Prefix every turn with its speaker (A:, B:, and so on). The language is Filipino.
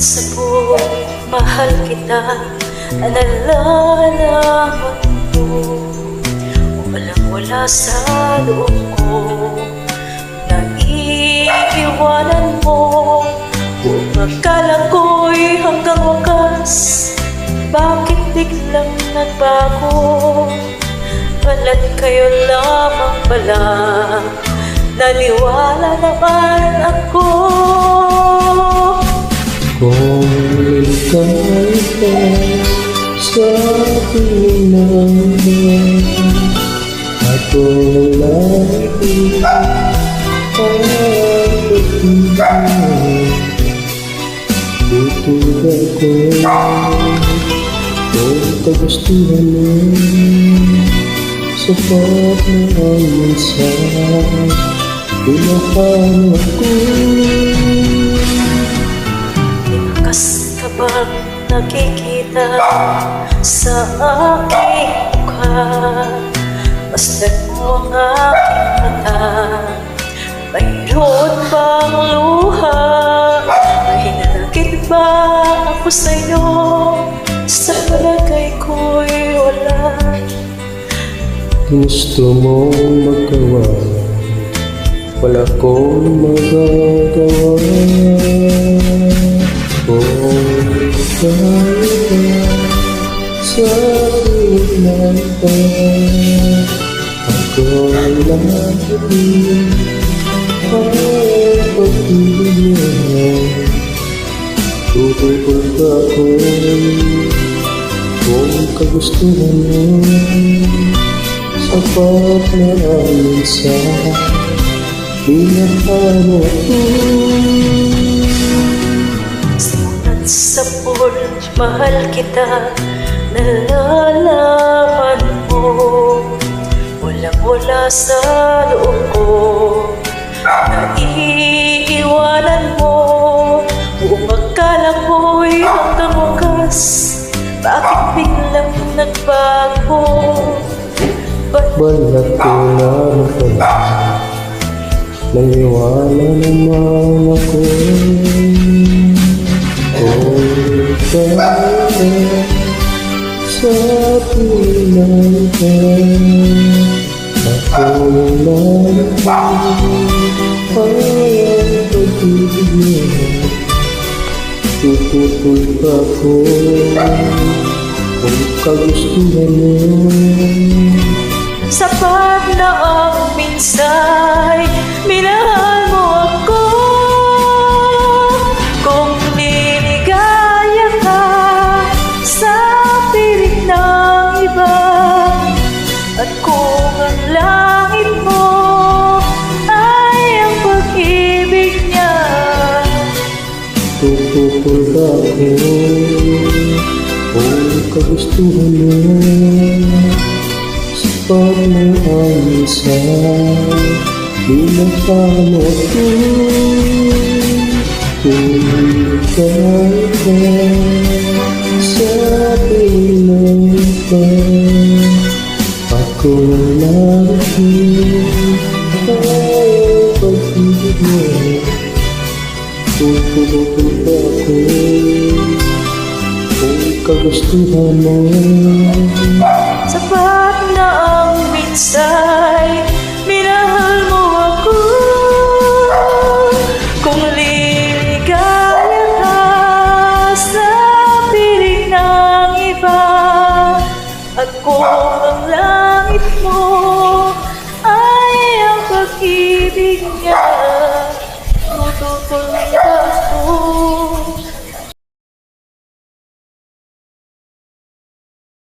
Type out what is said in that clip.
A: sa buhay, mahal kita, nalalaman mo. Walang-wala sa loob ko, naiiwanan mo. Kung akala ko'y hanggang wakas, bakit biglang nagbago? Balat kayo lamang pala, naniwala naman ako.
B: Kung ikaw ka sa pinangan, ako lagi pagpapingan. Tutulog ako kung kagustuhan mo, sapat na ang minsan, pinapano ako.
A: Kas ka bang nakikita sa aking mukha? Masdan mo ang aking mata, mayroon bang luha? May nanakit ba ako sa'yo? Sa palagay ko'y wala.
B: Gusto mong magawa, wala kong magagawa. Kung ikaw ka sa pinangan, ako lagi pagpapingan. Tutulog ako kung kagustuhan mo, sapat na ang minsan, pinapano ako.
A: Sa pool, mahal kita, nalalaman mo. Walang-wala sa loob ko, naiiwanan mo. Kung akala ko'y hanggang wakas, bakit biglang nagbago?
B: Balat ko lang pala, naniwala naman ako. Kung ikaw sa pinangan, ako lagi pagpapingan. Tutulog ako kung kagustuhan mo,
A: sapat na ang minsay, minahal mo ako. Kung liligaya ka sa piling ng iba, at kung ang langit mo ay ang pag-ibig niya,
B: tutulog ako kung kagustuhan mo, sapat na ang minsan, pinapano ako. Kung ikaw ka sa pinangan, ako lagi pagpapingan. Tutulog ako kung kagustuhan mo,
A: sapat na ang minsay, minahal mo ako. Kung liligaya ka sa piling ng iba, at kung ang langit mo